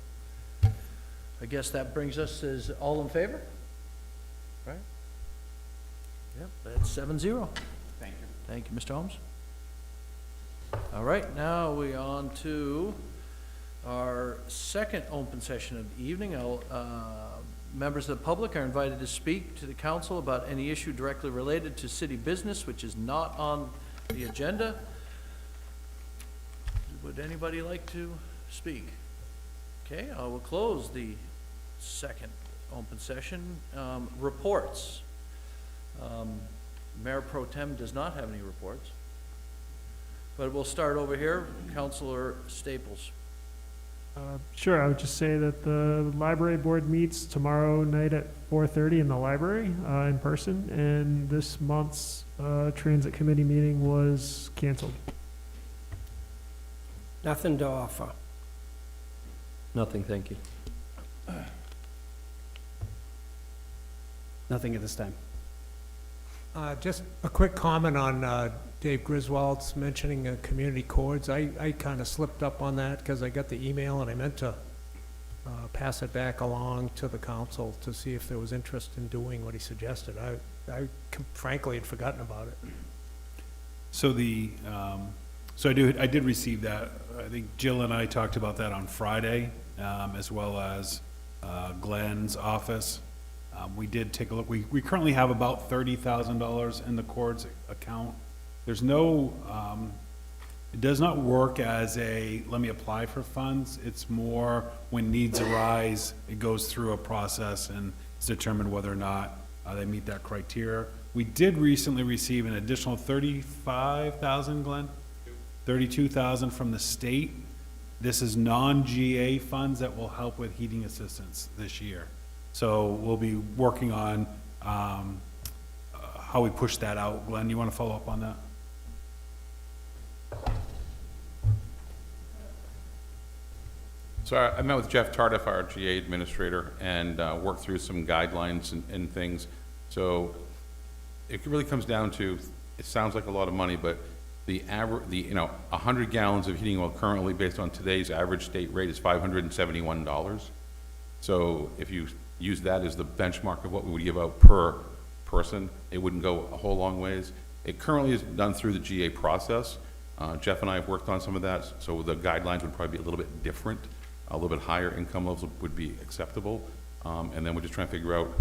I guess that brings us as all in favor? Right? Yep, that's 7-0. Thank you. Thank you, Mr. Holmes. All right, now we on to our second open session of the evening. Members of the public are invited to speak to the council about any issue directly related to city business, which is not on the agenda. Would anybody like to speak? Okay, I will close the second open session. Reports. Mayor Pro Tem does not have any reports. But we'll start over here. Councilor Staples. Sure, I would just say that the library board meets tomorrow night at 4:30 in the library in person, and this month's transit committee meeting was canceled. Nothing to offer. Nothing, thank you. Nothing at this time. Just a quick comment on Dave Griswold's mentioning community cords. I kind of slipped up on that because I got the email and I meant to pass it back along to the council to see if there was interest in doing what he suggested. I frankly had forgotten about it. So so I did receive that. I think Jill and I talked about that on Friday, as well as Glenn's office. We did take a look. We currently have about $30,000 in the cords account. There's no, it does not work as a, let me apply for funds. It's more when needs arise, it goes through a process and it's determined whether or not they meet that criteria. We did recently receive an additional 35,000, Glenn? 32,000 from the state. This is non-GA funds that will help with heating assistance this year. So we'll be working on how we push that out. Glenn, you want to follow up on that? So I met with Jeff Tardif, our GA administrator, and worked through some guidelines and things. So it really comes down to, it sounds like a lot of money, but the average, 100 gallons of heating oil currently, based on today's average state rate, is $571. So if you use that as the benchmark of what we would give out per person, it wouldn't go a whole long ways. It currently is done through the GA process. Jeff and I have worked on some of that, so the guidelines would probably be a little bit different. A little bit higher income levels would be acceptable. And then we're just trying to figure out,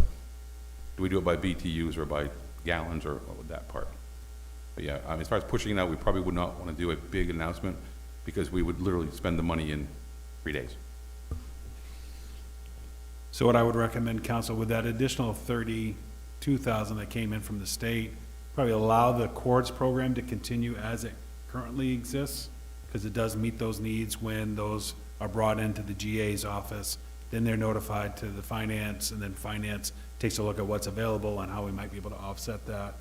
do we do it by BTUs or by gallons, or what would that part? But yeah, as far as pushing it out, we probably would not want to do a big announcement because we would literally spend the money in 3 days. So what I would recommend, council, with that additional 32,000 that came in from the state, probably allow the cords program to continue as it currently exists, because it does meet those needs when those are brought into the GA's office. Then they're notified to the finance, and then finance takes a look at what's available and how we might be able to offset that.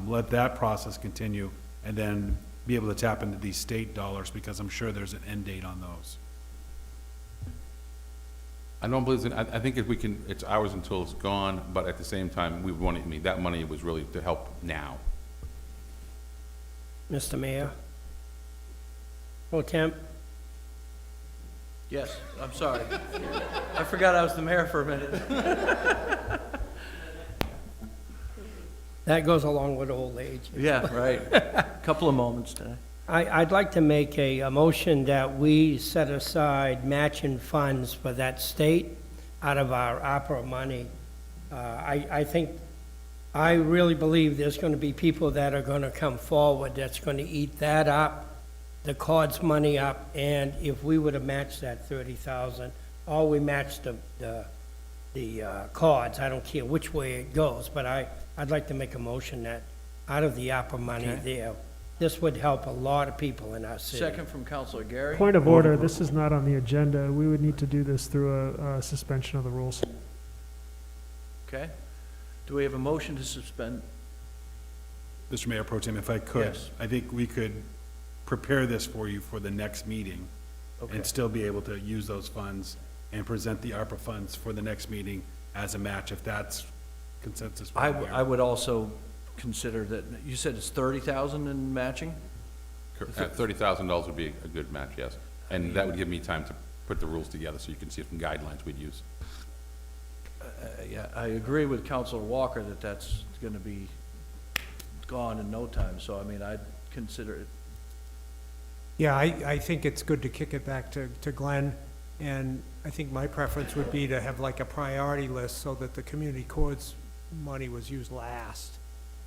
Let that process continue, and then be able to tap into these state dollars, because I'm sure there's an end date on those. I don't believe, I think if we can, it's ours until it's gone, but at the same time, we want to, that money was really to help now. Mr. Mayor? Pro Temp? Yes, I'm sorry. I forgot I was the mayor for a minute. That goes along with old age. Yeah, right. Couple of moments today. I'd like to make a motion that we set aside matching funds for that state out of our opera money. I really believe there's gonna be people that are gonna come forward that's gonna eat that up, the CORDS money up, and if we were to match that 30,000, or we match the CORDS, I don't care which way it goes, but I'd like to make a motion that out of the opera money there, this would help a lot of people in our city. Second from Councilor Gary. Point of order, this is not on the agenda. We would need to do this through a suspension of the rules. Okay. Do we have a motion to suspend? Mr. Mayor Pro Tem, if I could, Yes. I think we could prepare this for you for the next meeting, Okay. and still be able to use those funds and present the ARPA funds for the next meeting as a match, if that's consensus. from the mayor. I would also consider that, you said it's 30,000 in matching? $30,000 would be a good match, yes. And that would give me time to put the rules together so you can see some guidelines we'd use. Yeah, I agree with Councilor Walker that that's gonna be gone in no time, so I mean, I'd consider it. Yeah, I think it's good to kick it back to Glenn, and I think my preference would be to have like a priority list so that the community courts money was used last,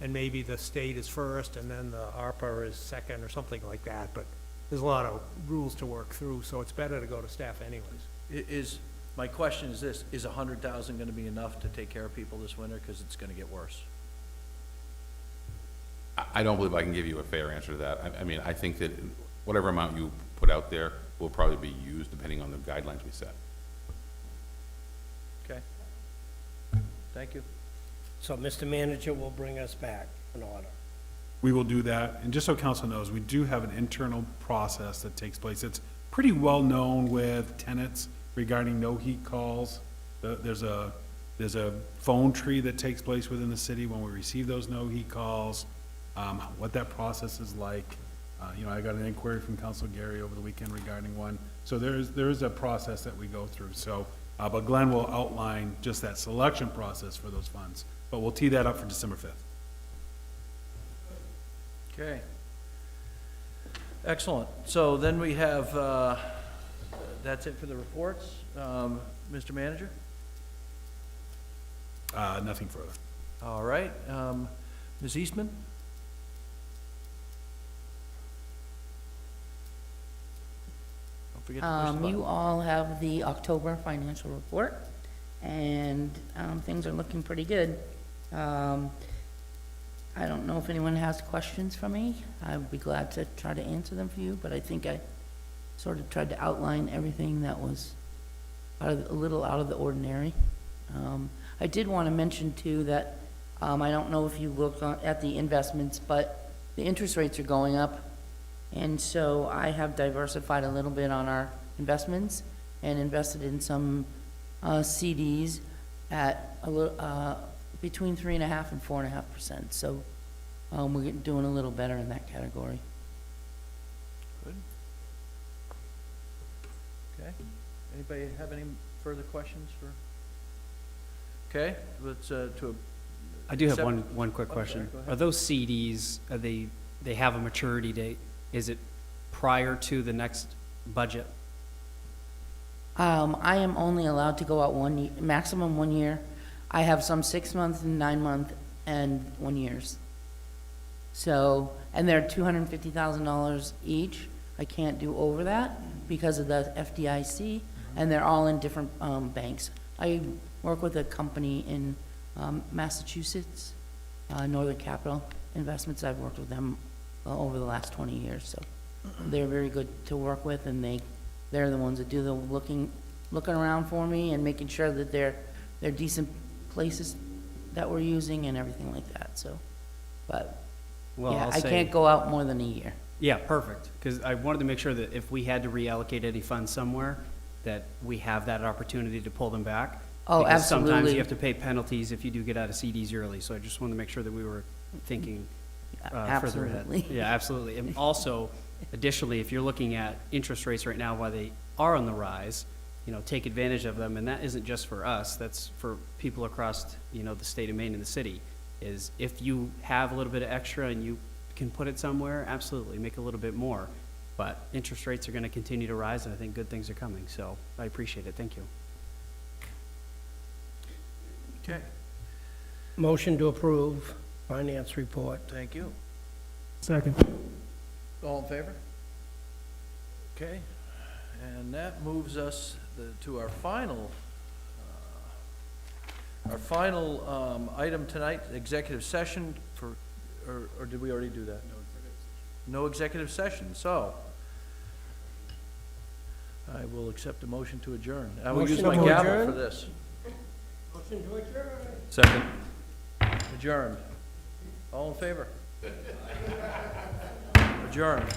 and maybe the state is first, and then the ARPA is second, or something like that, but there's a lot of rules to work through, so it's better to go to staff anyways. My question is this, is 100,000 gonna be enough to take care of people this winter, cause it's gonna get worse? I don't believe I can give you a fair answer to that. I mean, I think that whatever amount you put out there will probably be used depending on the guidelines we set. Okay. Thank you. So Mr. Manager will bring us back in order. We will do that, and just so council knows, we do have an internal process that takes place. It's pretty well known with tenants regarding no heat calls. There's a There's a phone tree that takes place within the city when we receive those no-heat calls, what that process is like. You know, I got an inquiry from Council Gary over the weekend regarding one. So there is a process that we go through. So, but Glenn will outline just that selection process for those funds. But we'll tee that up for December 5th. Okay. Excellent. So then we have, that's it for the reports. Mr. Manager? Nothing further. All right. Ms. Eastman? Don't forget to push the button. You all have the October financial report, and things are looking pretty good. I don't know if anyone has questions for me. I would be glad to try to answer them for you, but I think I sort of tried to outline everything that was a little out of the ordinary. I did want to mention too that I don't know if you looked at the investments, but the interest rates are going up. And so I have diversified a little bit on our investments and invested in some CDs at a little, between 3.5% and 4.5%. So we're doing a little better in that category. Good. Okay. Anybody have any further questions for? Okay, let's, I do have Accept- one quick Oh, question. sorry, go ahead. Are those CDs, they have a maturity date? Is it prior to the next budget? I am only allowed to go out maximum 1 year. I have some 6 month and 9 month and 1 years. So, and they're $250,000 each. I can't do over that because of the FDIC, and they're all in different banks. I work with a company in Massachusetts, Northern Capital Investments. I've worked with them over the last 20 years, so they're very good to work with, and they're the ones that do the looking around for me and making sure that they're decent places that we're using and everything like that. So, but Well, yeah, I'll I say- can't go out more than a year. Yeah, perfect, because I wanted to make sure that if we had to reallocate any funds somewhere, that we have that opportunity to pull them back. Oh, Because sometimes absolutely. you have to pay penalties if you do get out of CDs early, so I just wanted to make sure that we were thinking further ahead. Absolutely. Yeah, absolutely. And also, additionally, if you're looking at interest rates right now while they are on the rise, take advantage of them, and that isn't just for us, that's for people across, the state of Maine and the city, is if you have a little bit of extra and you can put it somewhere, absolutely, make a little bit more. But interest rates are gonna continue to rise, and I think good things are coming, so I appreciate it, thank you. okay, Motion to approve finance report. thank you. Second. All in favor? Okay, and that moves us to our final item tonight, executive session for, or did we already do that? No executive session, so I will accept a motion to adjourn. I will use my Motion to gavel adjourn? for this. Motion to adjourn. Second. Adjourned. All in favor? Adjourned.